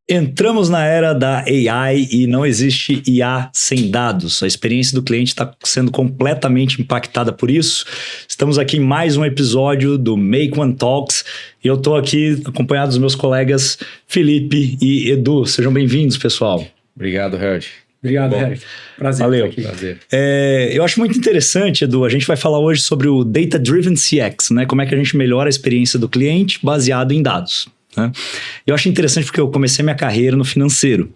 Entramos na era da AI e não existe IA sem dados. A experiência do cliente está sendo completamente impactada por isso. Estamos aqui em mais um episódio do Make One Talks e eu estou aqui acompanhado dos meus colegas Felipe e Edu. Sejam bem-vindos, pessoal. Obrigado, Harold. Obrigado, Harold. Prazer. Valeu. Prazer. Eu acho muito interessante, Edu, a gente vai falar hoje sobre o Data Driven CX, né? Como é que a gente melhora a experiência do cliente baseado em dados. Né? Eu acho interessante porque eu comecei minha carreira no financeiro.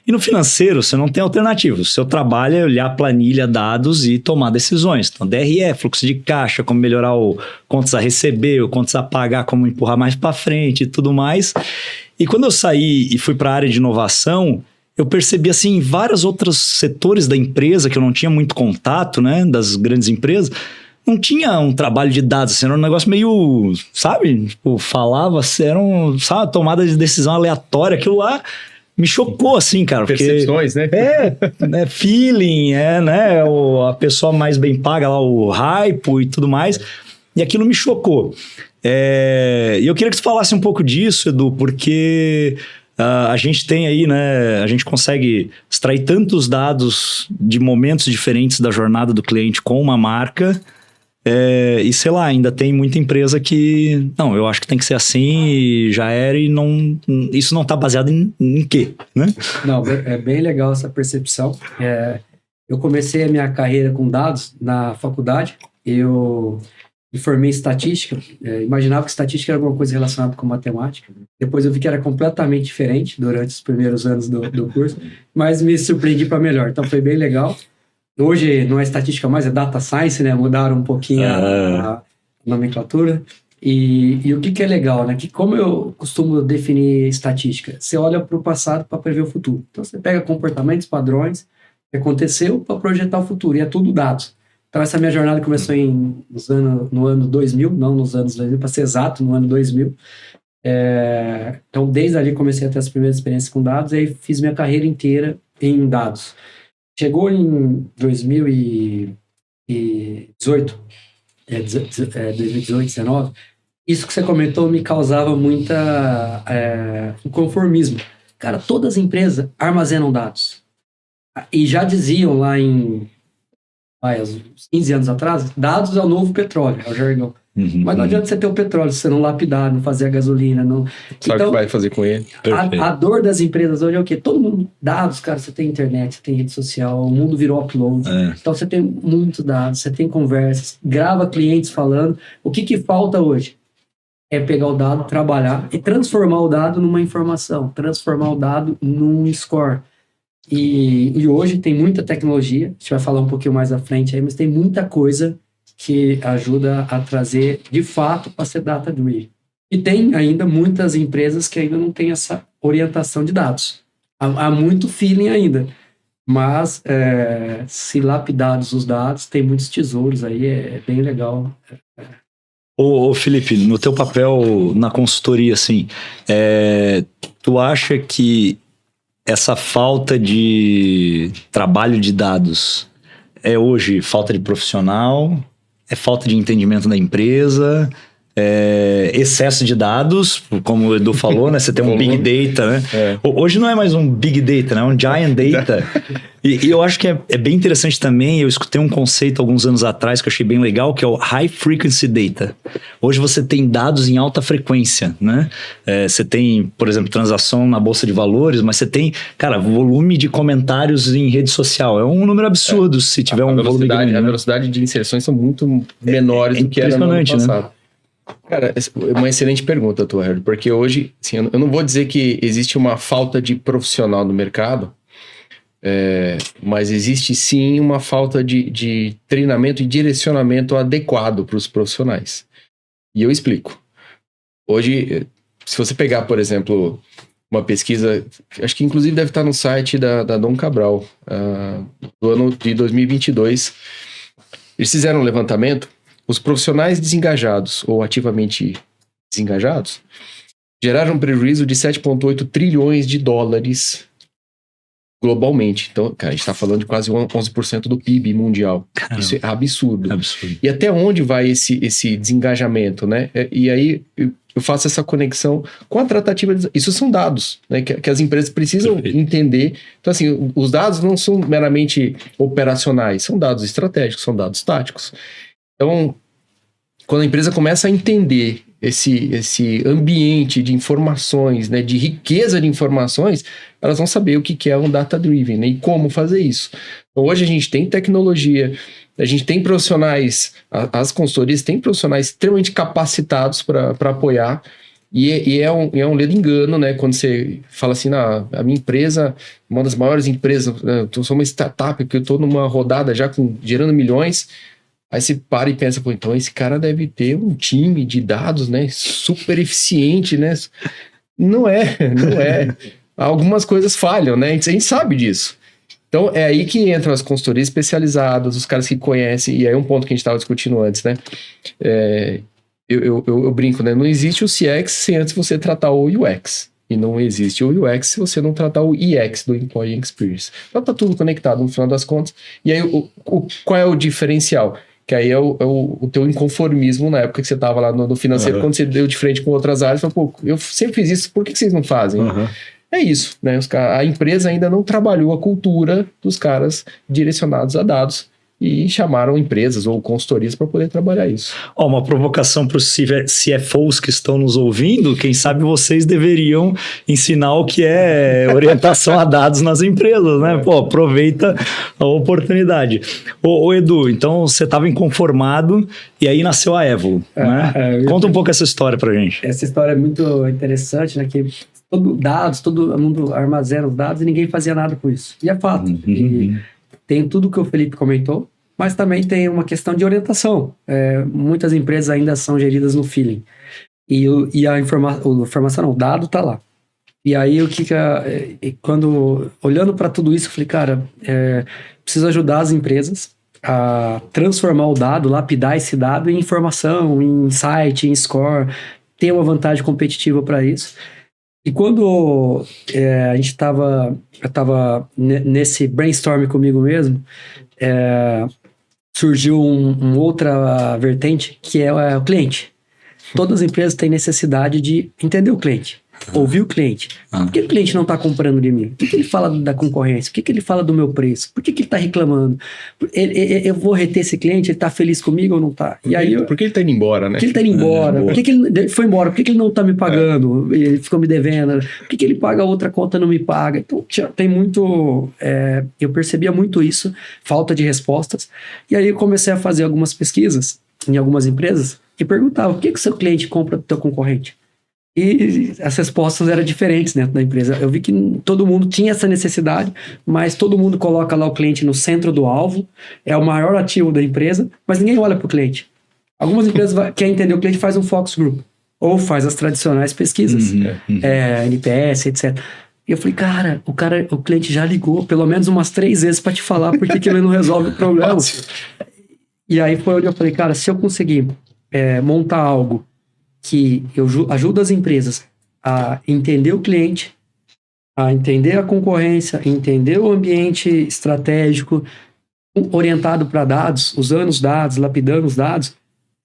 E no financeiro você não tem alternativa. O seu trabalho é olhar planilha, dados e tomar decisões. Então, DRE, fluxo de caixa, como melhorar o contas a receber, o contas a pagar, como empurrar mais para frente e tudo mais. E quando eu saí e fui para a área de inovação, eu percebi assim, em vários outros setores da empresa que eu não tinha muito contato, né, das grandes empresas, não tinha um trabalho de dados, assim, era um negócio meio, sabe? Tipo, falava, era sabe, tomada de decisão aleatória, aquilo lá me chocou, assim, cara. Percepções, porque, né? Feeling, né? A pessoa mais bem paga lá, o hype e tudo mais. E aquilo me chocou. E eu queria que você falasse um pouco disso, Edu, porque a gente tem aí, né? A gente consegue extrair tantos dados de momentos diferentes da jornada do cliente com uma marca. E sei lá, ainda tem muita empresa que não, eu acho que tem que ser assim e já era e não, isso não está baseado em quê, né? Não, é bem legal essa percepção. Eu comecei a minha carreira com dados na faculdade, eu me formei em estatística, imaginava que estatística era alguma coisa relacionada com matemática, depois eu vi que era completamente diferente durante os primeiros anos do curso, mas me surpreendi para melhor, então foi bem legal. Hoje não é estatística mais, é data science, né? Mudaram um pouquinho a nomenclatura. E o que é legal, né? Que como eu costumo definir estatística, você olha para o passado para prever o futuro. Então você pega comportamentos, padrões, que aconteceu para projetar o futuro. E é tudo dados. Então essa minha jornada começou no ano 2000, não nos anos 2000, para ser exato, no ano 2000. Então desde ali comecei a ter as primeiras experiências com dados e aí fiz minha carreira inteira em dados. Chegou em 2018, 2019, isso que você comentou me causava muita inconformismo. Cara, todas as empresas armazenam dados. E já diziam lá uns 15 anos atrás, dados é o novo petróleo, é o jargão. Mas não adianta você ter o petróleo se você não lapidar, não fazer a gasolina. Não... Sabe o que vai fazer com ele? A dor das empresas hoje é o quê? Todo mundo, dados, cara, você tem internet, você tem rede social, o mundo virou upload. Então você tem muitos dados, você tem conversas, grava clientes falando. O que falta hoje? É pegar o dado, trabalhar e transformar o dado numa informação, transformar o dado num score. E hoje tem muita tecnologia, a gente vai falar um pouquinho mais à frente aí, mas tem muita coisa que ajuda a trazer, de fato, para ser data-driven. E tem ainda muitas empresas que ainda não têm essa orientação de dados. Há muito feeling ainda, mas se lapidados os dados, tem muitos tesouros aí, é bem legal. Ô Felipe, no teu papel na consultoria, assim, tu acha que essa falta de trabalho de dados é hoje falta de profissional? É falta de entendimento da empresa, excesso de dados, como o Edu falou, né? Você tem um Big Data, né? Hoje não é mais um Big Data, né? É um Giant Data. E eu acho que é bem interessante também, eu escutei um conceito alguns anos atrás que eu achei bem legal, que é o High Frequency Data. Hoje você tem dados em alta frequência, né? Você tem, por exemplo, transação na Bolsa de Valores, mas você tem, cara, volume de comentários em rede social. É um número absurdo se tiver um volume grande. A velocidade de inserções são muito menores do que era no ano passado. Né? Cara, uma excelente pergunta, tua, Harold, porque hoje, assim, eu não vou dizer que existe uma falta de profissional no mercado, mas existe sim uma falta de treinamento e direcionamento adequado para os profissionais. E eu explico. Hoje, se você pegar, por exemplo, uma pesquisa, acho que inclusive deve estar no site da Dom Cabral, do ano de 2022, eles fizeram um levantamento. Os profissionais desengajados ou ativamente desengajados geraram um prejuízo de 7,8 trilhões de dólares globalmente. Então, cara, a gente está falando de quase 11% do PIB mundial. Caramba. Isso é absurdo. Absurdo. E até onde vai esse desengajamento, né? E aí eu faço essa conexão com a tratativa. Isso são dados, né? Que as empresas precisam entender. Então, assim, os dados não são meramente operacionais, são dados estratégicos, são dados táticos. Então, quando a empresa começa a entender esse ambiente de informações, né, de riqueza de informações, elas vão saber o que é um data-driven, né, e como fazer isso. Então, hoje a gente tem tecnologia, a gente tem profissionais, as consultorias têm profissionais extremamente capacitados para apoiar, e é um ledo engano, né, quando você fala assim, a minha empresa, uma das maiores empresas, né, eu sou uma startup, que eu estou numa rodada já gerando milhões. Aí você para e pensa, pô, então esse cara deve ter um time de dados, né, super eficiente, né? Não é. Algumas coisas falham, né? A gente sabe disso. Então, é aí que entram as consultorias especializadas, os caras que conhecem, e aí é um ponto que a gente estava discutindo antes, né? Eu brinco, né? Não existe o CX sem antes você tratar o UX. E não existe o UX se você não tratar o EX, do Employee Experience. Então, tá tudo conectado no final das contas. E aí, qual é o diferencial? Que aí é o teu inconformismo na época que você estava lá no financeiro, quando você deu de frente com outras áreas, falou, pô, eu sempre fiz isso, por que vocês não fazem? É isso, né? A empresa ainda não trabalhou a cultura dos caras direcionados a dados e chamaram empresas ou consultorias para poder trabalhar isso. Uma provocação para os CFOs que estão nos ouvindo, quem sabe vocês deveriam ensinar o que é orientação a dados nas empresas, né? Pô, aproveita a oportunidade. Ô Edu, então você estava inconformado e aí nasceu a Evolo, né? Conta um pouco essa história pra gente. Essa história é muito interessante, né? Que todo mundo armazena os dados e ninguém fazia nada com isso. E é fato. E tem tudo que o Felipe comentou, mas também tem uma questão de orientação. Muitas empresas ainda são geridas no feeling. E a informação não, o dado está lá. E aí, olhando para tudo isso, eu falei, cara, preciso ajudar as empresas a transformar o dado, lapidar esse dado em informação, em insight, em score, ter uma vantagem competitiva para isso. E quando eu estava nesse brainstorm comigo mesmo, surgiu uma outra vertente, que é o cliente. Todas as empresas têm necessidade de entender o cliente, ouvir o cliente. Por que o cliente não está comprando de mim? Por que ele fala da concorrência? Por que ele fala do meu preço? Por que ele está reclamando? Eu vou reter esse cliente? Ele está feliz comigo ou não está? Por que ele está indo embora, né? Por que ele está indo embora? Por que ele foi embora? Por que ele não está me pagando? Ele ficou me devendo? Por que ele paga outra conta e não me paga? Então, tem muito... eu percebia muito isso, falta de respostas. E aí eu comecei a fazer algumas pesquisas em algumas empresas e perguntava, por que o seu cliente compra do teu concorrente? E as respostas eram diferentes dentro da empresa. Eu vi que todo mundo tinha essa necessidade, mas todo mundo coloca lá o cliente no centro do alvo, é o maior ativo da empresa, mas ninguém olha para o cliente. Algumas empresas querem entender o cliente, faz um focus group, ou faz as tradicionais pesquisas, NPS, etc. E eu falei, cara, o cliente já ligou pelo menos umas 3 vezes para te falar por que ele não resolve o problema. E aí foi onde eu falei, cara, se eu conseguir montar algo que eu ajudo as empresas a entender o cliente, a entender a concorrência, entender o ambiente estratégico, orientado para dados, usando os dados, lapidando os dados,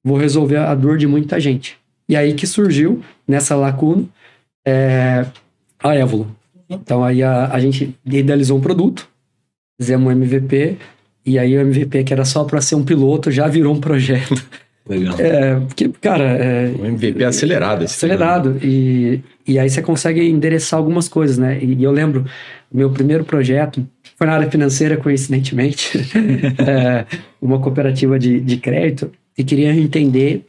vou resolver a dor de muita gente. E aí que surgiu, nessa lacuna, a Evolo. Então aí a gente idealizou um produto, fizemos um MVP, e aí o MVP, que era só para ser um piloto, já virou um projeto. Legal. Porque, cara... o MVP é acelerado. Acelerado. E aí você consegue endereçar algumas coisas, né? E eu lembro, meu primeiro projeto foi na área financeira, coincidentemente. Uma cooperativa de crédito, e queria entender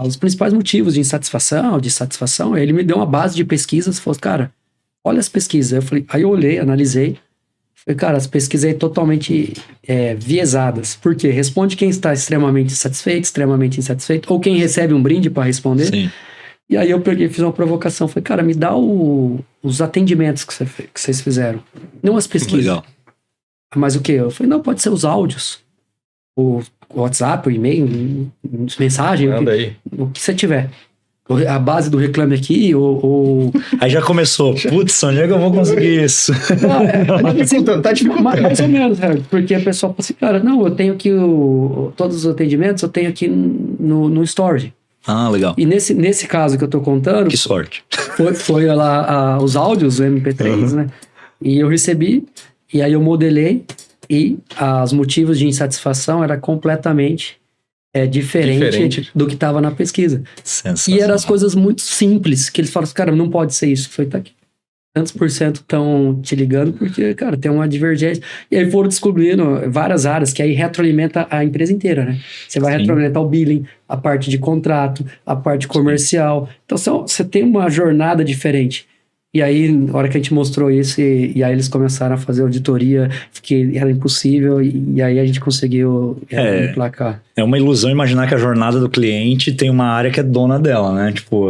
os principais motivos de insatisfação, de satisfação. Ele me deu uma base de pesquisas, falou, cara, olha as pesquisas. Aí eu olhei, analisei. Falei, cara, as pesquisas aí totalmente viesadas. Por quê? Responde quem está extremamente satisfeito, extremamente insatisfeito, ou quem recebe um brinde para responder. Sim. E aí eu fiz uma provocação. Falei, cara, me dá os atendimentos que vocês fizeram. Não as pesquisas. Legal. Mas o quê? Eu falei, não, pode ser os áudios. O WhatsApp, o e-mail, mensagem. Manda aí. O que você tiver. a base do Reclame Aqui, Aí já começou, putz, onde é que eu vou conseguir isso? Tá dificultando. Mais ou menos, porque a pessoa fala assim, cara, não, eu tenho aqui todos os atendimentos, eu tenho aqui no storage. Ah, legal. E nesse caso que eu tô contando... Que sorte. Foi lá os áudios, o MP3, né? E eu recebi, e aí eu modelei, e os motivos de insatisfação era completamente... diferente do que estava na pesquisa. E eram as coisas muito simples, que eles falam assim, cara, não pode ser isso. Foi, tá aqui. Tantos por cento estão te ligando porque, cara, tem uma divergência. E aí foram descobrindo várias áreas que aí retroalimenta a empresa inteira, né? Você vai retroalimentar o billing, a parte de contrato, a parte comercial. Então, você tem uma jornada diferente. E aí, na hora que a gente mostrou isso, e aí eles começaram a fazer auditoria, que era impossível, e aí a gente conseguiu emplacar. É uma ilusão imaginar que a jornada do cliente tem uma área que é dona dela, né? Tipo,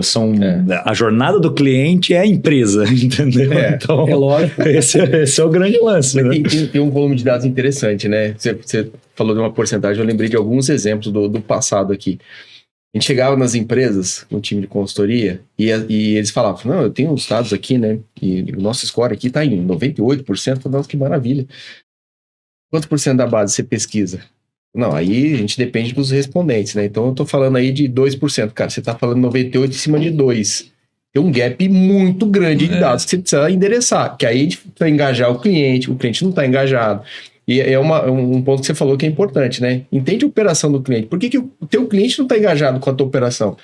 a jornada do cliente é a empresa, entendeu? Então, é lógico. Esse é o grande lance, né? Tem um volume de dados interessante, né? Você falou de uma porcentagem, eu lembrei de alguns exemplos do passado aqui. A gente chegava nas empresas, no time de consultoria, e eles falavam, não, eu tenho os dados aqui, né? E o nosso score aqui tá em 98%, nossa, que maravilha. Quanto por cento da base você pesquisa? Não, aí a gente depende dos respondentes, né? Então eu tô falando aí de 2%. Cara, você tá falando 98% em cima de 2%. Tem um gap muito grande de dados que você precisa endereçar, que aí a gente precisa engajar o cliente não tá engajado. E é um ponto que você falou que é importante, né? Entende a operação do cliente. Por que o teu cliente não está engajado com a tua operação?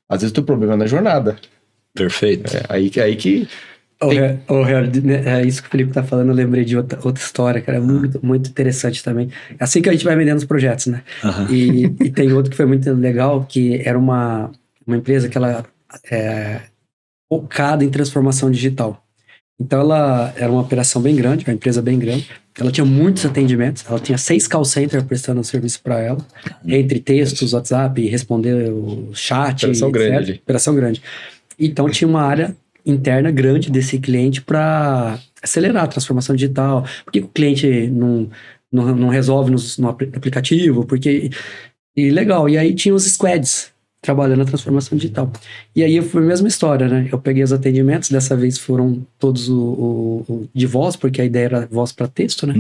Às vezes o teu problema é na jornada. Perfeito. Aí que... É isso que o Felipe tá falando, eu lembrei de outra história, cara, muito, muito interessante também. É assim que a gente vai vendendo os projetos, né? E tem outro que foi muito legal, que era uma empresa que ela focada em transformação digital. Então ela era uma operação bem grande, uma empresa bem grande. Ela tinha muitos atendimentos, ela tinha 6 call centers prestando serviço para ela, entre textos, WhatsApp, responder o chat, operação etc. grande. Operação grande. Então tinha uma área interna grande desse cliente para acelerar a transformação digital. Por que o cliente não resolve no aplicativo? E legal, e aí tinha os squads trabalhando na transformação digital. E aí foi a mesma história, né? Eu peguei os atendimentos, dessa vez foram todos de voz, porque a ideia era voz para texto, né?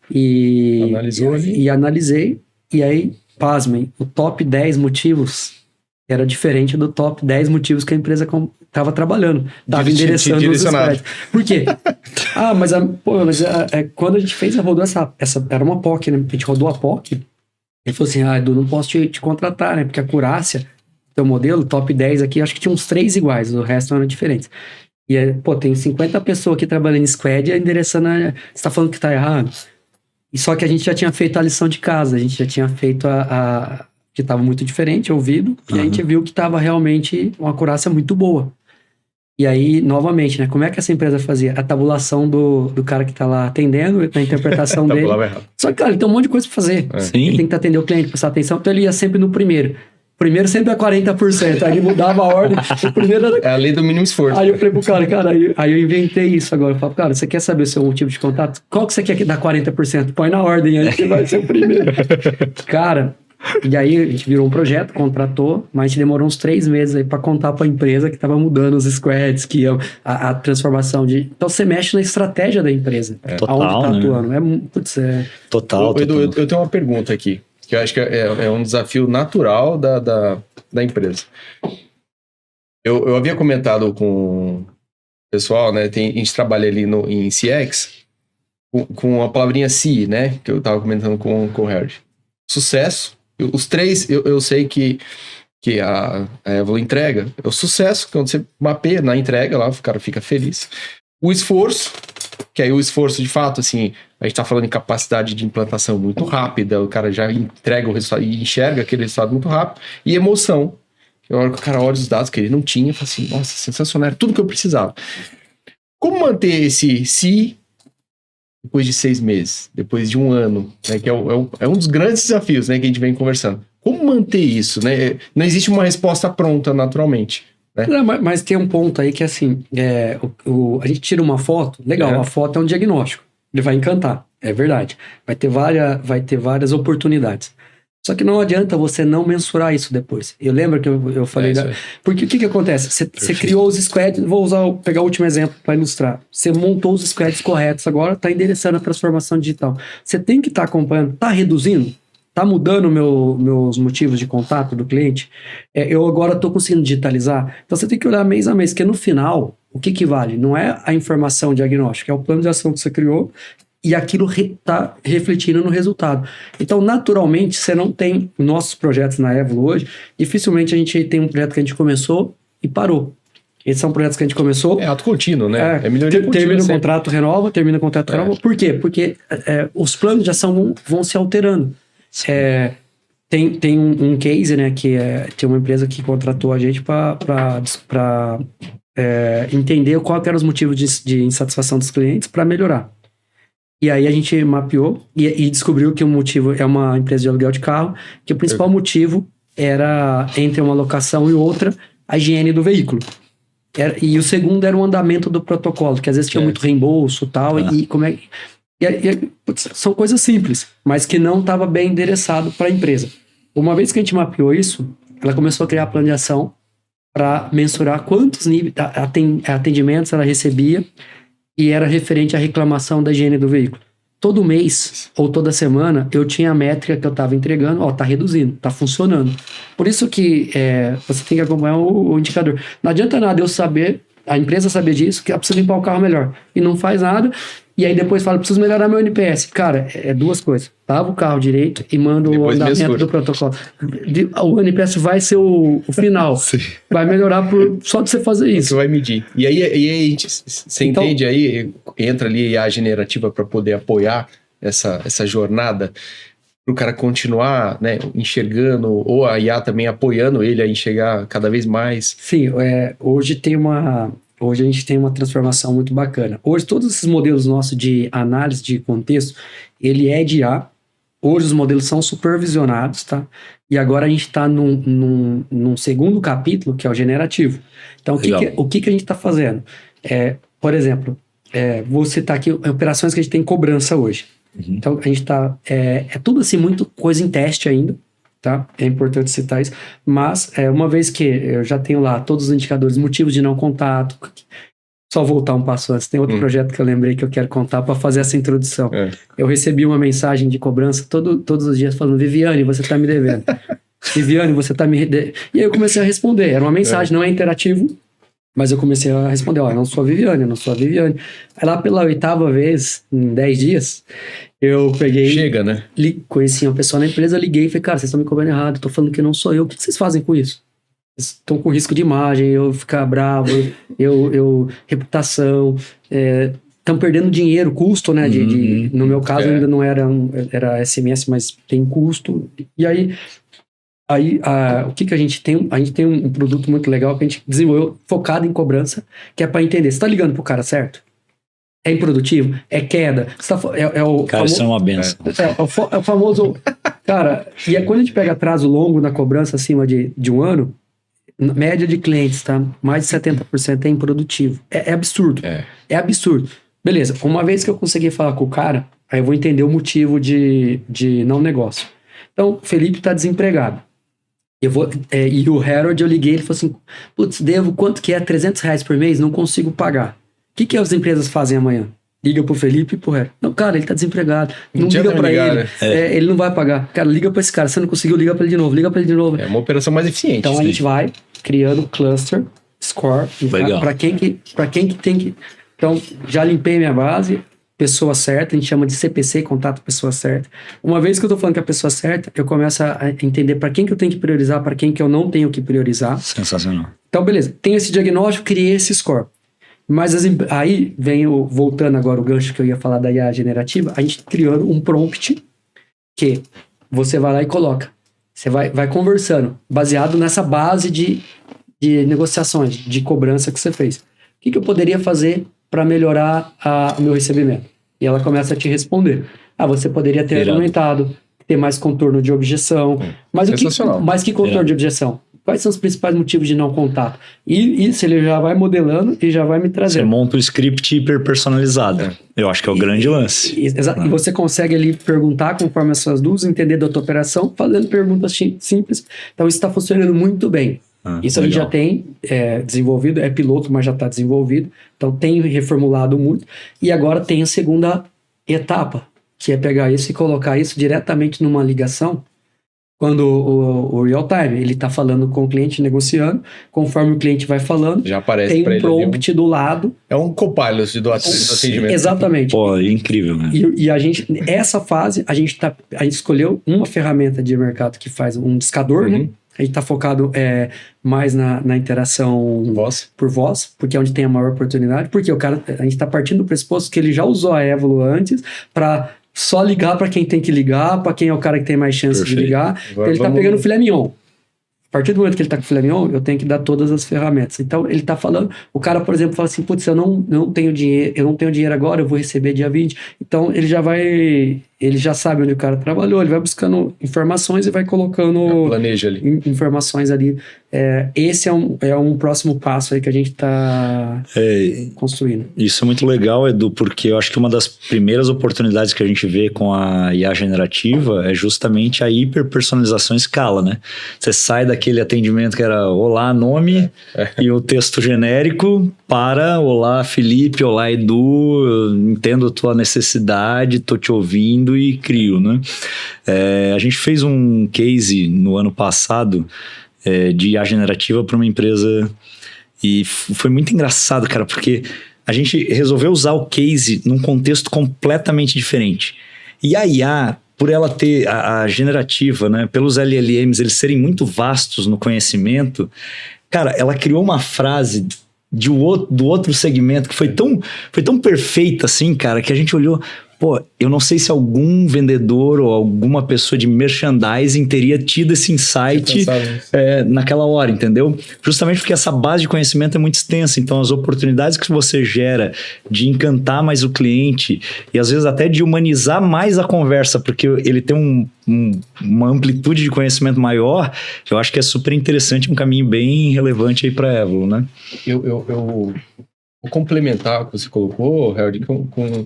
E analisei, e aí, pasmem, o top 10 motivos era diferente do top 10 motivos que a empresa estava trabalhando. Estava endereçando os squads. Por quê? Quando a gente rodou essa era uma POC, né? A gente rodou a POC. Ele falou assim, Edu, não posso te contratar, né? Porque a acurácia, teu modelo, top 10 aqui, acho que tinha uns 3 iguais, o resto eram diferentes. E aí, tem 50 pessoas aqui trabalhando em squad e endereçando, você tá falando que tá errado. E só que a gente já tinha feito a lição de casa, a gente já tinha feito que tava muito diferente, ouvido, e a gente viu que tava realmente uma acurácia muito boa. E aí, novamente, né? Como é que essa empresa fazia? A tabulação do cara que tá lá atendendo, a interpretação dele. Só que, cara, ele tem um monte de coisa pra fazer. Ele tem que atender o cliente, prestar atenção, então ele ia sempre no primeiro. O primeiro sempre é 40%, aí ele mudava a ordem. O primeiro era... É a lei do mínimo esforço. Aí eu falei pro cara, aí eu inventei isso agora. Eu falo, cara, você quer saber o seu motivo de contato? Qual que você quer que dá 40%? Põe na ordem aí que vai ser o primeiro. Cara... E aí a gente virou um projeto, contratou, mas a gente demorou uns 3 meses aí pra contar pra empresa que tava mudando os squads, que a transformação de... Então você mexe na estratégia da empresa, total, aonde tá atuando. Né? Total. Edu, eu tenho uma pergunta aqui, que eu acho que é um desafio natural da empresa. Eu havia comentado com o pessoal, né? A gente trabalha ali em CX com a palavrinha C, né? Que eu tava comentando com o Harry. Sucesso. Os 3, eu sei que a Evolo entrega. É o sucesso, quando você mapeia na entrega lá, o cara fica feliz. O esforço, que aí o esforço de fato, assim, a gente tá falando em capacidade de implantação muito rápida, o cara já entrega o resultado e enxerga aquele resultado muito rápido. E emoção, que a hora que o cara olha os dados que ele não tinha, fala assim, nossa, sensacional, era tudo que eu precisava. Como manter esse se depois de 6 meses, depois de 1 ano, né, que é um dos grandes desafios, né, que a gente vem conversando. Como manter isso, né? Não existe uma resposta pronta, naturalmente. Né? Não, mas tem um ponto aí que, assim, a gente tira uma foto, legal, a foto é um diagnóstico, ele vai encantar, é verdade. Vai ter várias oportunidades. Só que não adianta você não mensurar isso depois. Eu lembro que eu falei... Porque o que acontece? Você criou os squads... Pegar o último exemplo para ilustrar. Você montou os squads corretos, agora está endereçando a transformação digital. Você tem que estar acompanhando. Está reduzindo? Está mudando meus motivos de contato do cliente? Eu agora estou conseguindo digitalizar? Então você tem que olhar mês a mês, porque no final, o que vale? Não é a informação diagnóstica, é o plano de ação que você criou e aquilo está refletindo no resultado. Então, naturalmente, você não tem nossos projetos na Evolo hoje, dificilmente a gente tem um projeto que a gente começou e parou. Esses são projetos que a gente começou... É auto-contínuo, né? É melhoria contínua. Termina o contrato, renova, termina o contrato, renova. Por quê? Porque os planos de ação vão se alterando. Tem um case, né, que tem uma empresa que contratou a gente para entender qual eram os motivos de insatisfação dos clientes para melhorar. E aí a gente mapeou e descobriu que o motivo é uma empresa de aluguel de carro, que o principal motivo era, entre uma locação e outra, a higiene do veículo. E o segundo era o andamento do protocolo, que às vezes tinha muito reembolso tal, e como é... são coisas simples, mas que não estava bem endereçado para a empresa. Uma vez que a gente mapeou isso, ela começou a criar plano de ação para mensurar quantos atendimentos ela recebia e era referente à reclamação da higiene do veículo. Todo mês ou toda semana eu tinha a métrica que eu estava entregando, tá reduzindo, tá funcionando. Por isso que você tem que acompanhar o indicador. Não adianta nada eu saber, a empresa saber disso, que ela precisa limpar o carro melhor. E não faz nada. E aí depois fala, preciso melhorar meu NPS. Cara, duas coisas. Lava o carro direito e manda o andamento do protocolo. O NPS vai ser o final. Vai melhorar só de você fazer isso. Você vai medir. E aí você entende aí, entra ali a generativa para poder apoiar essa jornada, para o cara continuar, né, enxergando, ou a IA também apoiando ele a enxergar cada vez mais. Sim, hoje a gente tem uma transformação muito bacana. Hoje, todos esses modelos nossos de análise de contexto, ele é de IA. Hoje, os modelos são supervisionados, tá? E agora a gente está num segundo capítulo, que é o generativo. Então, o que a gente está fazendo? Por exemplo, vou citar aqui operações que a gente tem em cobrança hoje. Uhum. Então, a gente está... tudo assim, muito coisa em teste ainda. Tá? É importante citar isso, mas uma vez que eu já tenho lá todos os indicadores, motivos de não contato, só voltar um passo antes, tem outro projeto que eu lembrei que eu quero contar para fazer essa introdução. Eu recebi uma mensagem de cobrança todos os dias falando, Viviane, você está me devendo. Viviane, você está me devendo. E aí eu comecei a responder, era uma mensagem, não é interativo, mas eu comecei a responder, eu não sou a Viviane, eu não sou a Viviane. Aí lá pela 8ª vez, em 10 dias, eu peguei... Chega, né? Conheci uma pessoa na empresa, liguei e falei, cara, vocês estão me cobrando errado, tô falando que não sou eu. O que vocês fazem com isso? Vocês estão com risco de imagem, eu ficar bravo, reputação, estão perdendo dinheiro, custo, né? No meu caso ainda não era SMS, mas tem custo. E aí o que a gente tem? A gente tem um produto muito legal que a gente desenvolveu focado em cobrança, que é para entender, você tá ligando pro cara certo? É improdutivo? É queda? Cara, isso é uma benção. É o famoso... Cara, e quando a gente pega atraso longo na cobrança acima de um ano, média de clientes, tá? Mais de 70% é improdutivo. É absurdo. É absurdo. Beleza, uma vez que eu consegui falar com o cara, aí eu vou entender o motivo de não negócio. Então, o Felipe tá desempregado. E o Harold, eu liguei, ele falou assim, putz, devo quanto que é? R$300 por mês? Não consigo pagar. O que as empresas fazem amanhã? Liga pro Felipe e pro Harold. Não, cara, ele tá desempregado. Não liga pra ele. Né? Ele não vai pagar. Cara, liga pra esse cara. Se você não conseguiu, liga pra ele de novo. Liga pra ele de novo. É uma operação mais eficiente. Então a gente vai criando cluster, score. Pra quem que tem que... Então, já limpei minha base. Pessoa certa, a gente chama de CPC, contato pessoa certa. Uma vez que eu tô falando que é a pessoa certa, eu começo a entender para quem que eu tenho que priorizar, para quem que eu não tenho que priorizar. Sensacional. Então, beleza. Tem esse diagnóstico, criei esse score. Mas aí vem voltando agora o gancho que eu ia falar da IA generativa, a gente criando um prompt que você vai lá e coloca. Você vai conversando, baseado nessa base de negociações, de cobrança que você fez. O que eu poderia fazer para melhorar o meu recebimento? E ela começa a te responder. Você poderia ter argumentado, ter mais contorno de objeção. Mas que contorno de objeção? quais são os principais motivos de não contato? E isso ele já vai modelando e já vai me trazendo. Você monta um script hiper personalizado. Eu acho que é o grande lance. Exato. E você consegue ali perguntar conforme as suas dúvidas, entender da tua operação, fazendo perguntas simples. Então, isso está funcionando muito bem. Isso a gente já tem desenvolvido, é piloto, mas já está desenvolvido. Então, tem reformulado muito. E agora tem a segunda etapa, que é pegar isso e colocar isso diretamente numa ligação. Quando o real time, ele está falando com o cliente, negociando, conforme o cliente vai falando, já aparece tem um prompt do lado. É um copilot do atendimento. Exatamente. Pô, é incrível, né? E a gente, essa fase, a gente escolheu uma ferramenta de mercado que faz um discador, né? A gente está focado mais na interação por voz, porque é onde tem a maior oportunidade. Porque a gente está partindo do pressuposto que ele já usou a Evolo antes para só ligar para quem tem que ligar, para quem é o cara que tem mais chance de ligar. Então, ele está pegando o filé mignon. A partir do momento que ele está com o filé mignon, eu tenho que dar todas as ferramentas. Então, ele está falando... O cara, por exemplo, fala assim, putz, eu não tenho dinheiro agora, eu vou receber dia 20. Então, ele já vai... Ele já sabe onde o cara trabalhou, ele vai buscando informações e vai colocando... Planeja ali. Informações ali. Esse é um próximo passo aí que a gente está construindo. Isso é muito legal, Edu, porque eu acho que uma das primeiras oportunidades que a gente vê com a IA generativa é justamente a hiperpersonalização em escala, né? Você sai daquele atendimento que era olá, nome, e o texto genérico para olá, Felipe, olá, Edu, eu entendo a tua necessidade, tô te ouvindo e crio, né? A gente fez um case no ano passado de IA generativa para uma empresa e foi muito engraçado, cara, porque a gente resolveu usar o case num contexto completamente diferente. E a IA, por ela ter a generativa, né, pelos LLMs, eles serem muito vastos no conhecimento, cara, ela criou uma frase do outro segmento que foi tão perfeita assim, cara, que a gente olhou... Pô, eu não sei se algum vendedor ou alguma pessoa de merchandising teria tido esse insight naquela hora, entendeu? Justamente porque essa base de conhecimento é muito extensa, então as oportunidades que você gera de encantar mais o cliente e às vezes até de humanizar mais a conversa, porque ele tem uma amplitude de conhecimento maior, eu acho que é super interessante, um caminho bem relevante aí para a Evolo, né? Eu vou complementar o que você colocou, Harold, com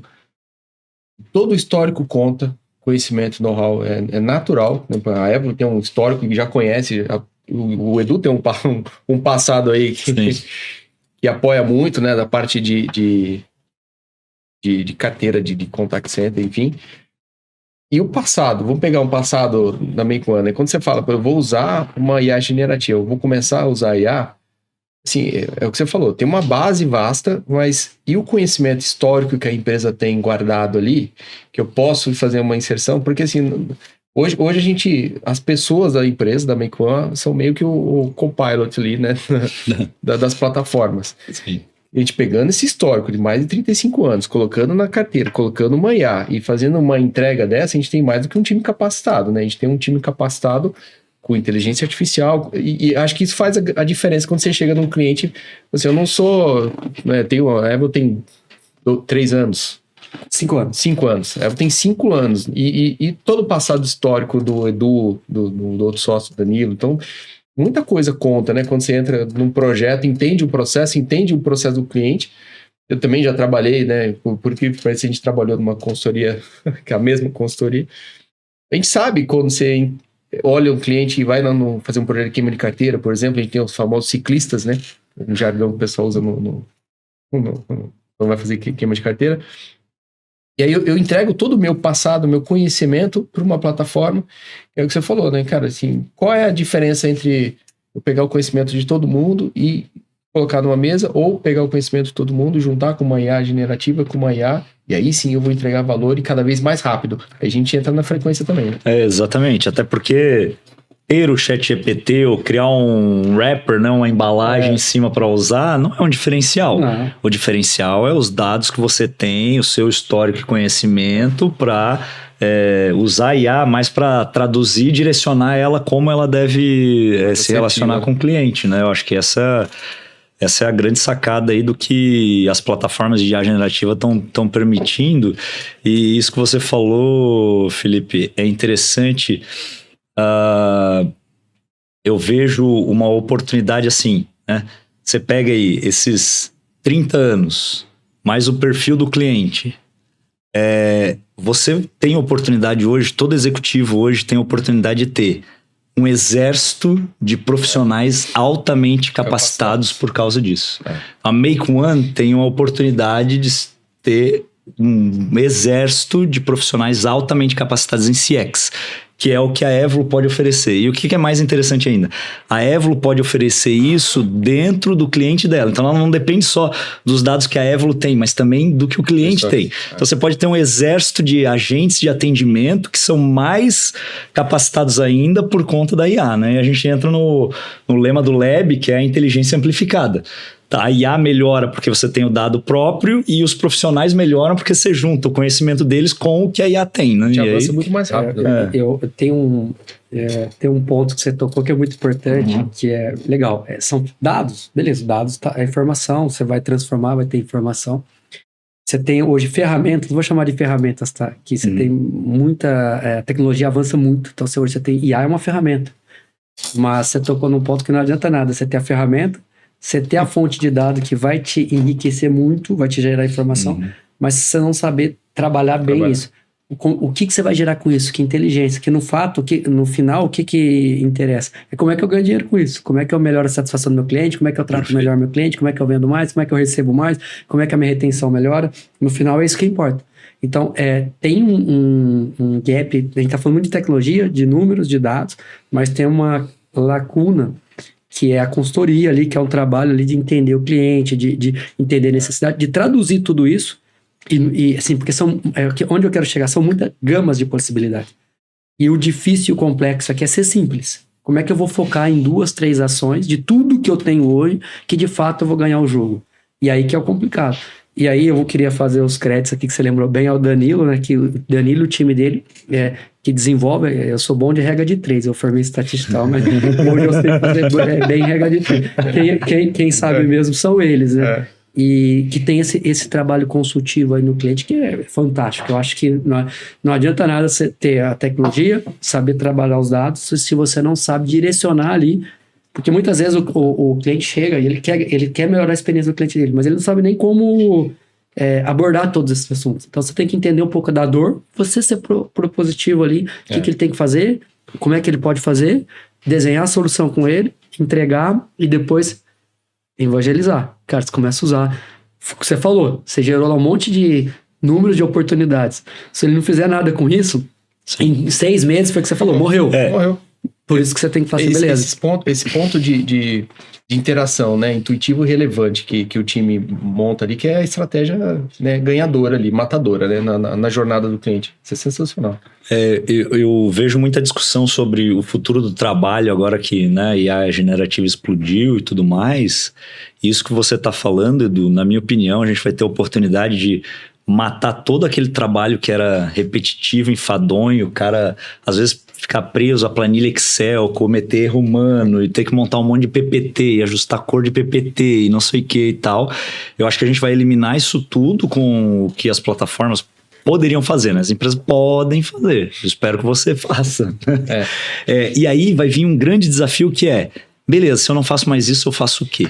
todo o histórico conta, conhecimento, know-how é natural. Né? A Evolo tem um histórico que já conhece, o Edu tem um passado aí que apoia muito, né, da parte de carteira de contact center, enfim. E o passado, vamos pegar um passado da Make One, né? Quando você fala, eu vou usar uma IA generativa, eu vou começar a usar IA, assim, é o que você falou, tem uma base vasta, mas e o conhecimento histórico que a empresa tem guardado ali, que eu posso fazer uma inserção? Porque assim, hoje as pessoas da empresa, da Make One, são meio que o copilot ali, né, das plataformas. Sim. A gente pegando esse histórico de mais de 35 anos, colocando na carteira, colocando uma IA e fazendo uma entrega dessa, a gente tem mais do que um time capacitado, né? A gente tem um time capacitado com inteligência artificial, e acho que isso faz a diferença quando você chega num cliente. Assim, eu não sou, né, a Evolo tem 3 anos. 5 anos. 5 anos. A Evolo tem 5 anos. E todo o passado histórico do Edu, do outro sócio, Danilo. Então, muita coisa conta, né? Quando você entra num projeto, entende o processo do cliente. Eu também já trabalhei, né? Porque parece que a gente trabalhou numa consultoria, que é a mesma consultoria. A gente sabe quando você olha um cliente e vai lá fazer um projeto de queima de carteira, por exemplo, a gente tem os famosos ciclistas, né? Um jargão que o pessoal usa quando vai fazer queima de carteira. E aí eu entrego todo o meu passado, meu conhecimento para uma plataforma. É o que você falou, né, cara? Assim, qual é a diferença entre eu pegar o conhecimento de todo mundo e colocar numa mesa, ou pegar o conhecimento de todo mundo, juntar com uma IA generativa, com uma IA, e aí sim eu vou entregar valor e cada vez mais rápido. Aí a gente entra na frequência também, né? Exatamente. Até porque ter o ChatGPT ou criar um wrapper, né, uma embalagem em cima para usar, não é um diferencial. Não. O diferencial é os dados que você tem, o seu histórico e conhecimento para usar a IA mais para traduzir e direcionar ela como ela deve se relacionar com o cliente, né? Eu acho que essa é a grande sacada aí do que as plataformas de IA generativa estão permitindo. E isso que você falou, Felipe, é interessante. eu vejo uma oportunidade assim, né? Você pega aí esses 30 anos, mais o perfil do cliente. Você tem oportunidade hoje, todo executivo hoje tem oportunidade de ter um exército de profissionais altamente capacitados por causa disso. A Make One tem uma oportunidade de ter um exército de profissionais altamente capacitados em CX, que é o que a Evolo pode oferecer. E o que é mais interessante ainda? A Evolo pode oferecer isso dentro do cliente dela. Então, ela não depende só dos dados que a Evolo tem, mas também do que o cliente tem. Então, você pode ter um exército de agentes de atendimento que são mais capacitados ainda por conta da IA, né? E a gente entra no lema do Lab, que é a inteligência amplificada. A IA melhora porque você tem o dado próprio e os profissionais melhoram porque você junta o conhecimento deles com o que a IA tem, né? Já avança muito mais rápido. Eu tenho um ponto que você tocou que é muito importante, que é legal. São dados, beleza, dados é informação, você vai transformar, vai ter informação. Você tem hoje ferramentas, vou chamar de ferramentas, tá? Que você tem muita... a tecnologia avança muito, então hoje você tem... IA é uma ferramenta, mas você tocou num ponto que não adianta nada, você ter a ferramenta, você ter a fonte de dados que vai te enriquecer muito, vai te gerar informação, mas se você não saber trabalhar bem isso, o que você vai gerar com isso? Que inteligência? Que no fato, no final, o que interessa? É como é que eu ganho dinheiro com isso? Como é que eu melhoro a satisfação do meu cliente? Como é que eu trato melhor meu cliente? Como é que eu vendo mais? Como é que eu recebo mais? Como é que a minha retenção melhora? No final, é isso que importa. Então, tem um gap, a gente está falando muito de tecnologia, de números, de dados, mas tem uma lacuna que é a consultoria ali, que é um trabalho ali de entender o cliente, de entender a necessidade, de traduzir tudo isso, e assim, porque onde eu quero chegar, são muitas gamas de possibilidades. E o difícil e o complexo aqui é ser simples. Como é que eu vou focar em 2, 3 ações de tudo que eu tenho hoje, que de fato eu vou ganhar o jogo? E aí que é o complicado. E aí eu queria fazer os créditos aqui que você lembrou bem ao Danilo, né? Que o Danilo, o time dele, que desenvolve, eu sou bom de regra de 3, eu formei estatística e tal, mas hoje eu sei fazer bem regra de 3. Quem sabe mesmo são eles, né? E que tem esse trabalho consultivo aí no cliente que é fantástico. Eu acho que não adianta nada você ter a tecnologia, saber trabalhar os dados, se você não sabe direcionar ali. Porque muitas vezes o cliente chega e ele quer melhorar a experiência do cliente dele, mas ele não sabe nem como abordar todos esses assuntos. Então você tem que entender um pouco da dor, você ser propositivo ali, o que ele tem que fazer, como é que ele pode fazer, desenhar a solução com ele, entregar e depois evangelizar. Cara, você começa a usar. Você falou, você gerou lá um monte de números de oportunidades. Se ele não fizer nada com isso, em 6 meses foi o que você falou, morreu. Morreu. Por isso que você tem que fazer, beleza. Esse ponto de interação, né, intuitivo e relevante que o time monta ali, que é a estratégia, né, ganhadora ali, matadora, né, na jornada do cliente. Isso é sensacional. Eu vejo muita discussão sobre o futuro do trabalho agora que, né, a IA generativa explodiu e tudo mais. Isso que você está falando, Edu, na minha opinião, a gente vai ter a oportunidade de matar todo aquele trabalho que era repetitivo, enfadonho, o cara às vezes ficar preso à planilha Excel, cometer erro humano e ter que montar um monte de PPT e ajustar a cor de PPT e não sei o que e tal. Eu acho que a gente vai eliminar isso tudo com o que as plataformas poderiam fazer, né? As empresas podem fazer. Eu espero que você faça. E aí vai vir um grande desafio que é, beleza, se eu não faço mais isso, eu faço o quê?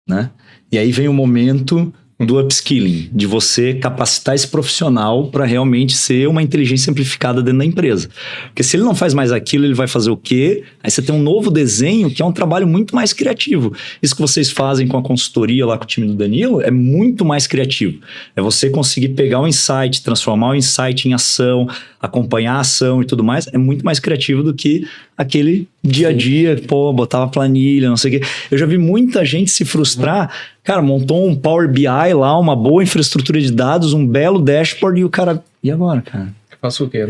Né? E aí vem o momento do upskilling, de você capacitar esse profissional para realmente ser uma inteligência amplificada dentro da empresa. Porque se ele não faz mais aquilo, ele vai fazer o quê? Aí você tem um novo desenho que é um trabalho muito mais criativo. Isso que vocês fazem com a consultoria lá com o time do Danilo é muito mais criativo. É você conseguir pegar um insight, transformar o insight em ação, acompanhar a ação e tudo mais. É muito mais criativo do que aquele dia a dia, botava planilha, não sei o quê. Eu já vi muita gente se frustrar. Cara, montou um Power BI lá, uma boa infraestrutura de dados, um belo dashboard e o cara... E agora, cara? Faço o quê?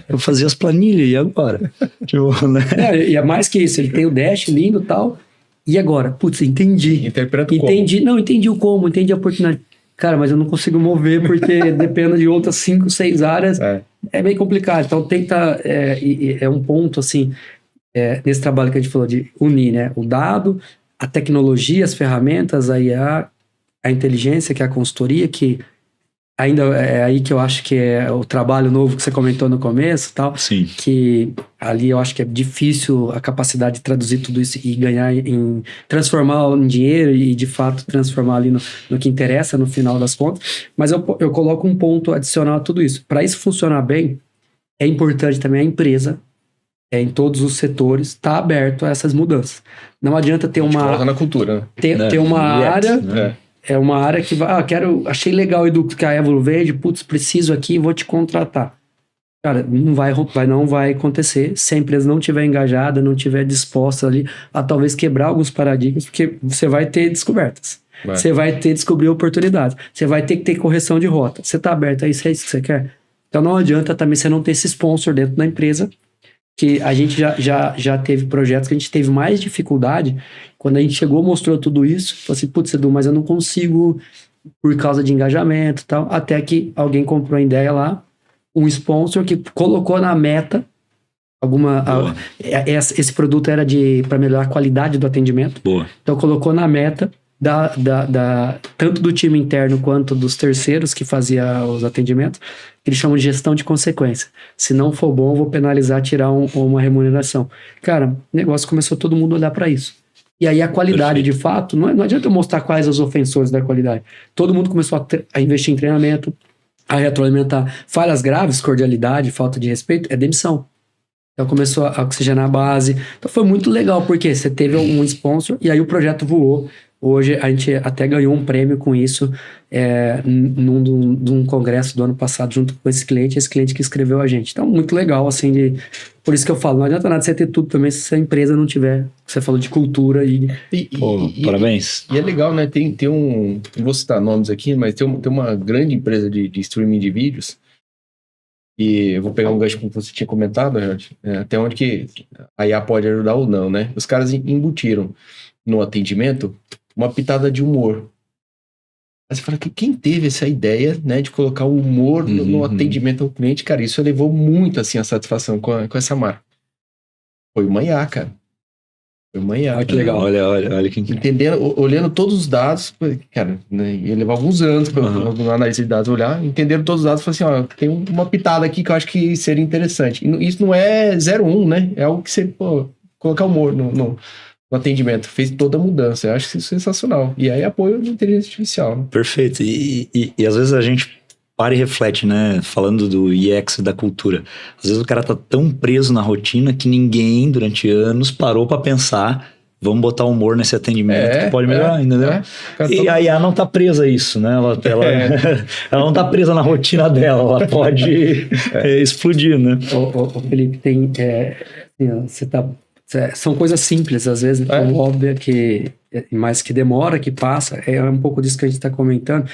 Eu fazia as planilhas, e agora? Tipo, né? E é mais que isso, ele tem o dash lindo e tal, e agora? Putz, entendi. Interpreta entendi, como? Não, entendi o como, entendi a oportunidade. Cara, mas eu não consigo mover porque depende de outras 5, 6 áreas. É bem complicado. Então tenta... É um ponto, assim, nesse trabalho que a gente falou de unir, né? O dado, a tecnologia, as ferramentas, a IA, a inteligência, que é a consultoria, que ainda é aí que eu acho que é o trabalho novo que você comentou no começo e tal. Sim. Que ali eu acho que é difícil a capacidade de traduzir tudo isso e ganhar transformar em dinheiro e de fato transformar ali no que interessa no final das contas. Mas eu coloco um ponto adicional a tudo isso. Para isso funcionar bem, é importante também a empresa, em todos os setores, estar aberto a essas mudanças. Não adianta ter uma... Coloca na cultura, né? Ter uma área... Né? É uma área que vai... achei legal o que a Évolo vende, putz, preciso aqui, vou te contratar. Cara, não vai acontecer se a empresa não estiver engajada, não estiver disposta ali a talvez quebrar alguns paradigmas, porque você vai ter descobertas. Você vai ter descobrir oportunidades. Você vai ter que ter correção de rota. Você está aberto a isso? É isso que você quer? Então não adianta também você não ter esse sponsor dentro da empresa, que a gente já teve projetos que a gente teve mais dificuldade. Quando a gente chegou, mostrou tudo isso, falou assim, putz, Edu, mas eu não consigo por causa de engajamento e tal, até que alguém comprou a ideia lá, um sponsor que colocou na meta esse produto era para melhorar a qualidade do atendimento. Boa. Então colocou na meta tanto do time interno quanto dos terceiros que fazia os atendimentos, que eles chamam de gestão de consequência. Se não for bom, eu vou penalizar, tirar uma remuneração. Cara, o negócio começou todo mundo a olhar para isso. E aí a qualidade, de fato, não adianta eu mostrar quais os ofensores da qualidade. Todo mundo começou a investir em treinamento, a retroalimentar. Falhas graves, cordialidade, falta de respeito, é demissão. Então começou a oxigenar a base. Então foi muito legal, porque você teve um sponsor e aí o projeto voou. Hoje a gente até ganhou um prêmio com isso num congresso do ano passado junto com esse cliente que escreveu a gente. Então muito legal, assim, por isso que eu falo, não adianta nada você ter tudo também se a empresa não tiver, você falou de cultura parabéns. E é legal, né, tem não vou citar nomes aqui, mas tem uma grande empresa de streaming de vídeos, e eu vou pegar um gancho como você tinha comentado, até onde que a IA pode ajudar ou não, né? Os caras embutiram no atendimento uma pitada de humor. Aí você fala que quem teve essa ideia, né, de colocar o humor no atendimento ao cliente, cara, isso elevou muito, assim, a satisfação com essa marca. Foi uma IA, cara. Foi uma IA. Olha que legal. Olha que... Entendendo, olhando todos os dados, cara, né, ia levar alguns anos para o analista de dados olhar, entendendo todos os dados, falei assim, ó, tem uma pitada aqui que eu acho que seria interessante. E isso não é 0-1, né? É algo que você, colocar humor no atendimento, fez toda a mudança. Eu acho isso sensacional. E aí apoio de inteligência artificial. Né? Perfeito. E às vezes a gente para e reflete, né? Falando do UX da cultura. Às vezes o cara tá tão preso na rotina que ninguém, durante anos, parou para pensar, vamos botar humor nesse atendimento que pode melhorar, entendeu? E a IA não tá presa a isso, né? Ela não tá presa na rotina dela, ela pode explodir, né? O Felipe, você tá... São coisas simples, às vezes, óbvio mas que demora, que passa. É um pouco disso que a gente está comentando.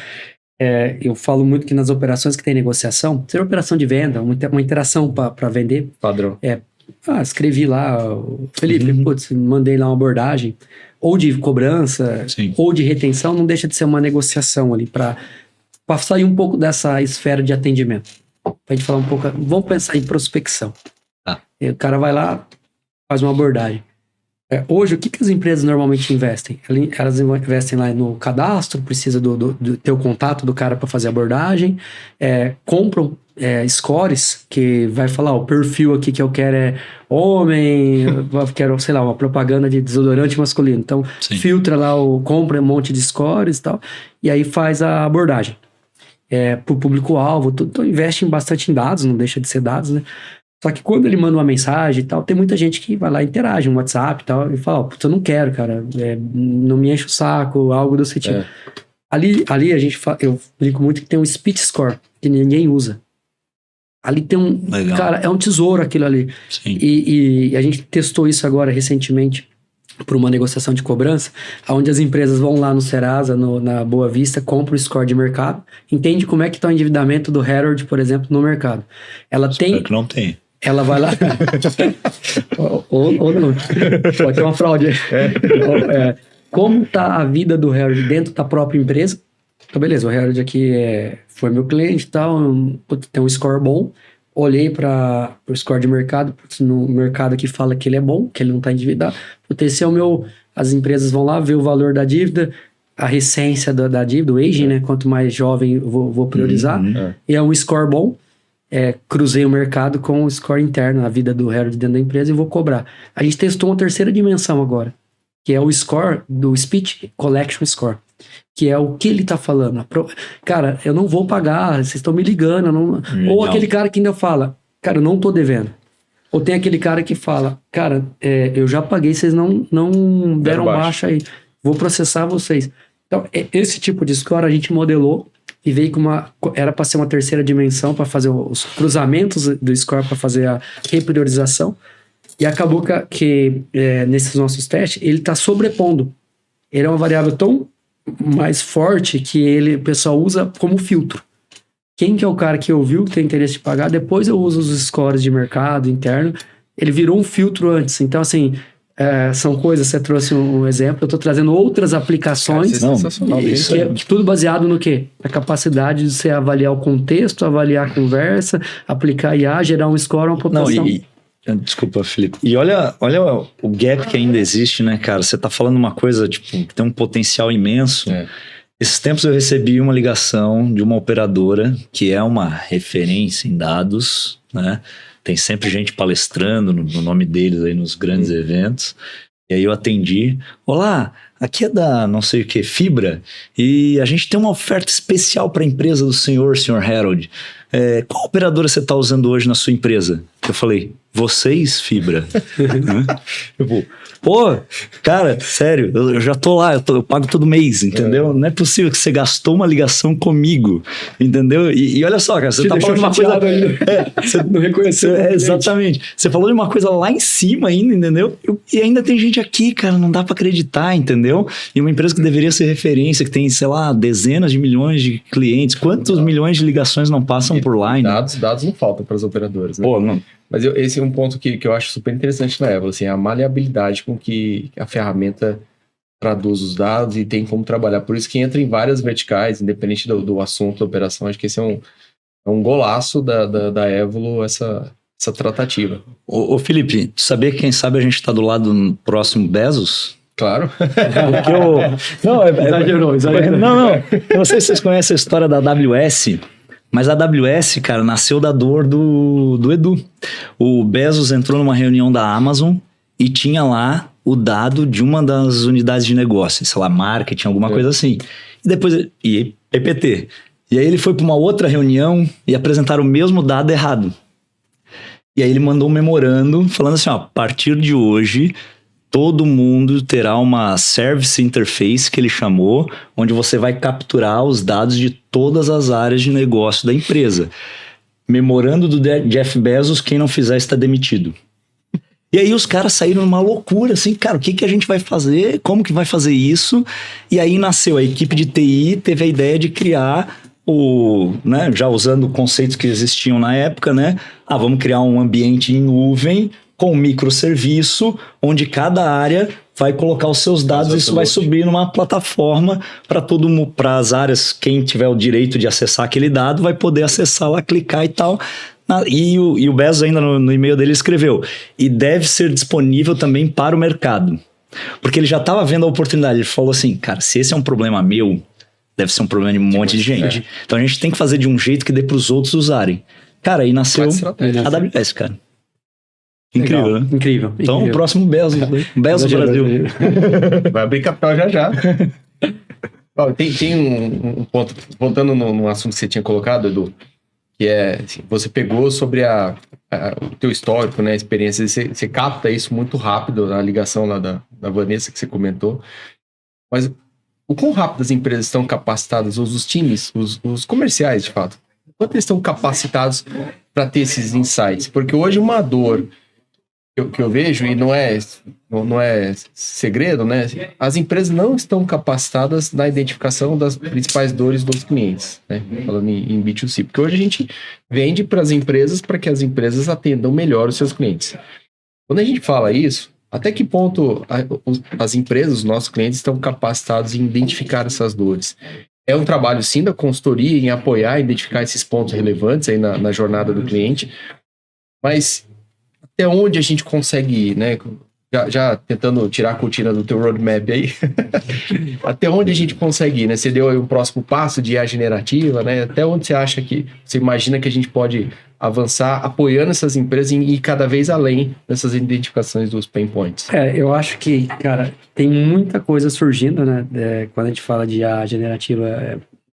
Eu falo muito que nas operações que tem negociação, seja operação de venda, uma interação para vender. Padrão. Escrevi lá, Felipe, mandei lá uma abordagem, ou de cobrança, ou de retenção, não deixa de ser uma negociação ali, para sair um pouco dessa esfera de atendimento. Para a gente falar um pouco, vamos pensar em prospecção. O cara vai lá, faz uma abordagem. Hoje, o que as empresas normalmente investem? Elas investem lá no cadastro, precisa do ter o contato do cara para fazer a abordagem, compram scores, que vai falar, o perfil aqui que eu quero é homem, quero, sei lá, uma propaganda de desodorante masculino. Então, filtra lá, compra um monte de scores e tal, e aí faz a abordagem. Para o público-alvo, então investe bastante em dados, não deixa de ser dados, né? Só que quando ele manda uma mensagem e tal, tem muita gente que vai lá e interage no WhatsApp e tal, e fala, eu não quero, cara, não me enche o saco, algo do sentido. Ali eu brinco muito que tem um speech score, que ninguém usa. Ali tem Legal. Cara, é um tesouro aquilo ali. E a gente testou isso agora recentemente por uma negociação de cobrança, onde as empresas vão lá no Serasa, na Boa Vista, compram o score de mercado, entende como é que está o endividamento do Harold, por exemplo, no mercado. Espero que não tem. Ela vai lá... ou não. Pode ter uma fraude. Como está a vida do Harold dentro da própria empresa? Então, beleza, o Harold aqui foi meu cliente e tal, tem um score bom. Olhei para o score de mercado, no mercado aqui fala que ele é bom, que ele não está endividado. Esse é o meu... As empresas vão lá ver o valor da dívida, a recência da dívida, o aging, né? Quanto mais jovem eu vou priorizar. E é um score bom. Cruzei o mercado com o score interno, a vida do Harold dentro da empresa, e vou cobrar. A gente testou uma terceira dimensão agora, que é o score do Speech Collection Score, que é o que ele tá falando. Cara, eu não vou pagar, vocês estão me ligando. Não... Ou aquele cara que ainda fala, cara, eu não tô devendo. Ou tem aquele cara que fala, cara, eu já paguei, vocês não deram baixa aí, vou processar vocês. Então, esse tipo de score a gente modelou e veio com era para ser uma terceira dimensão, para fazer os cruzamentos do score, para fazer a repriorização. E acabou que nesses nossos testes, ele está sobrepondo. Ele é uma variável tão mais forte que o pessoal usa como filtro. Quem que é o cara que ouviu, que tem interesse de pagar, depois eu uso os scores de mercado interno. Ele virou um filtro antes. Então, assim, são coisas, você trouxe um exemplo, eu estou trazendo outras aplicações. Cara, sensacional. Tudo baseado no quê? Na capacidade de você avaliar o contexto, avaliar a conversa, aplicar IA, gerar um score, uma pontuação. Desculpa, Felipe. E olha o gap que ainda existe, né, cara? Você tá falando uma coisa, tipo, que tem um potencial imenso. Esses tempos eu recebi uma ligação de uma operadora que é uma referência em dados, né? Tem sempre gente palestrando no nome deles aí nos grandes eventos. E aí eu atendi. Olá, aqui é da não sei o que, Fibra, e a gente tem uma oferta especial para a empresa do senhor Harold. Qual operadora você está usando hoje na sua empresa? Eu falei, vocês, Fibra? Pô, cara, sério, eu já tô lá, eu pago todo mês, entendeu? Não é possível que você gastou uma ligação comigo, entendeu? E olha só, cara, você tá falando de uma coisa... Você não reconheceu. Exatamente. Você falou de uma coisa lá em cima ainda, entendeu? E ainda tem gente aqui, cara, não dá pra acreditar, entendeu? E uma empresa que deveria ser referência, que tem, sei lá, dezenas de milhões de clientes, quantos milhões de ligações não passam por lá, né? Dados não faltam para os operadores, né? Pô, não... Mas esse é um ponto que eu acho super interessante na Evolo, assim, a maleabilidade com que a ferramenta traduz os dados e tem como trabalhar. Por isso que entra em várias verticais, independente do assunto da operação. Acho que esse é um golaço da Evolo, essa tratativa. Ô Felipe, sabia que quem sabe a gente está do lado próximo Bezos? Claro. Exagerou. Não. Eu não sei se vocês conhecem a história da AWS. Mas a AWS, cara, nasceu da dor do Edu. O Bezos entrou numa reunião da Amazon e tinha lá o dado de uma das unidades de negócio, sei lá, marketing, alguma coisa assim. E depois, PPT. E aí ele foi para uma outra reunião e apresentaram o mesmo dado errado. E aí ele mandou um memorando falando assim, ó, a partir de hoje... todo mundo terá uma Service Interface, que ele chamou, onde você vai capturar os dados de todas as áreas de negócio da empresa. Memorando do Jeff Bezos, quem não fizer está demitido. E aí os caras saíram numa loucura, assim, cara, o que a gente vai fazer? Como que vai fazer isso? E aí nasceu a equipe de TI, teve a ideia de criar né, já usando conceitos que existiam na época, né? Vamos criar um ambiente em nuvem, com um microserviço, onde cada área vai colocar os seus dados, isso vai subir numa plataforma para as áreas, quem tiver o direito de acessar aquele dado, vai poder acessar lá, clicar e tal. E o Bezos ainda no e-mail dele escreveu, e deve ser disponível também para o mercado. Porque ele já estava vendo a oportunidade, ele falou assim, cara, se esse é um problema meu, deve ser um problema de um monte de gente. Então a gente tem que fazer de um jeito que dê para os outros usarem. Cara, aí nasceu a AWS, cara. Incrível, legal, né? Incrível. Então, o próximo Bezos do Brasil. Vai abrir capital já. Tem um ponto, voltando no assunto que você tinha colocado, Edu, que é, assim, você pegou sobre o teu histórico, né, a experiência, você capta isso muito rápido, na ligação lá da Vanessa que você comentou, mas o quão rápido as empresas estão capacitadas, os times, os comerciais, de fato, quanto eles estão capacitados para ter esses insights? Porque hoje uma dor que eu vejo, e não é segredo, né? As empresas não estão capacitadas na identificação das principais dores dos clientes, né? Falando em B2C. Porque hoje a gente vende para as empresas para que as empresas atendam melhor os seus clientes. Quando a gente fala isso, até que ponto as empresas, os nossos clientes, estão capacitados em identificar essas dores? É um trabalho, sim, da consultoria em apoiar, identificar esses pontos relevantes aí na jornada do cliente, mas até onde a gente consegue ir, né? já tentando tirar a cortina do teu roadmap aí, até onde a gente consegue ir, né? Você deu aí o próximo passo de IA generativa, né? Até onde você acha que, você imagina que a gente pode avançar apoiando essas empresas e ir cada vez além dessas identificações dos pain points? Eu acho que, cara, tem muita coisa surgindo, né? Quando a gente fala de IA generativa,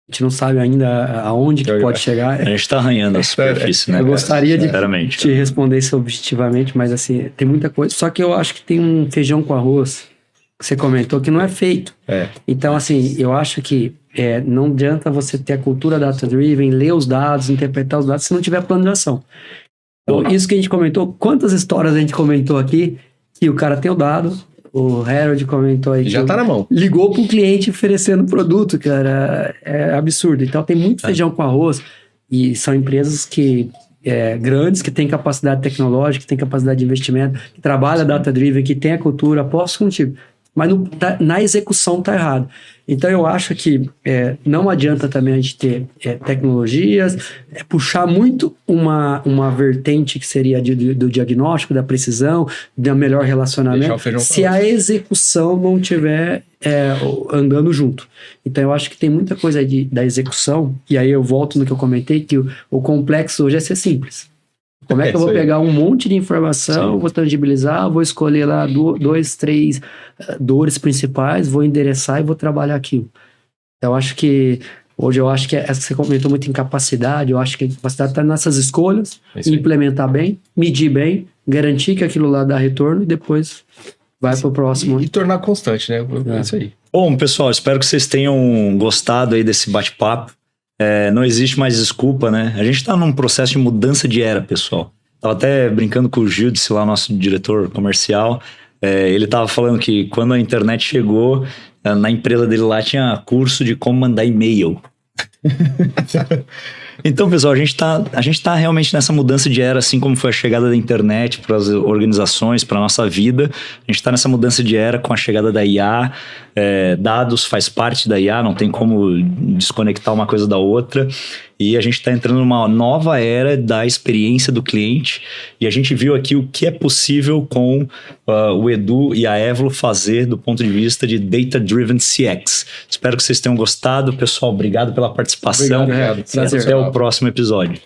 a gente não sabe ainda aonde que pode chegar. A gente está arranhando a superfície, né? Eu gostaria de te responder isso objetivamente, mas assim, tem muita coisa. Só que eu acho que tem um feijão com arroz, que você comentou, que não é feito. Então, assim, eu acho que não adianta você ter a cultura data-driven, ler os dados, interpretar os dados, se não tiver plano de ação. Então, isso que a gente comentou, quantas histórias a gente comentou aqui, que o cara tem o dado, o Harold comentou aí. Já tá na mão. Ligou pro cliente oferecendo produto, cara. É absurdo. Então tem muito feijão com arroz. E são empresas que grandes, que têm capacidade tecnológica, que têm capacidade de investimento, que trabalham data-driven, que tem a cultura, aposto contigo. Mas na execução tá errado. Então eu acho que não adianta também a gente ter tecnologias, puxar muito uma vertente que seria do diagnóstico, da precisão, do melhor relacionamento, se a execução não tiver andando junto. Então eu acho que tem muita coisa aí da execução, e aí eu volto no que eu comentei, que o complexo hoje é ser simples. Como é que eu vou pegar um monte de informação, vou tangibilizar, vou escolher lá 2, 3 dores principais, vou endereçar e vou trabalhar aquilo. Então, hoje eu acho que essa que você comentou muito em capacidade, eu acho que a capacidade está nessas escolhas, implementar bem, medir bem, garantir que aquilo lá dá retorno e depois vai para o próximo. E tornar constante, né? É isso aí. Bom, pessoal, espero que vocês tenham gostado aí desse bate-papo. Não existe mais desculpa, né? A gente tá num processo de mudança de era, pessoal. Tava até brincando com o Gildes, lá, nosso diretor comercial. Ele tava falando que quando a internet chegou, na empresa dele lá tinha curso de como mandar e-mail. Então, pessoal, a gente tá realmente nessa mudança de era, assim como foi a chegada da internet para as organizações, para a nossa vida. A gente está nessa mudança de era com a chegada da IA. Dados faz parte da IA, não tem como desconectar uma coisa da outra. E a gente está entrando numa nova era da experiência do cliente. E a gente viu aqui o que é possível com o Edu e a Evlo fazer do ponto de vista de Data Driven CX. Espero que vocês tenham gostado. Pessoal, obrigado pela participação. Obrigado, e até o próximo episódio.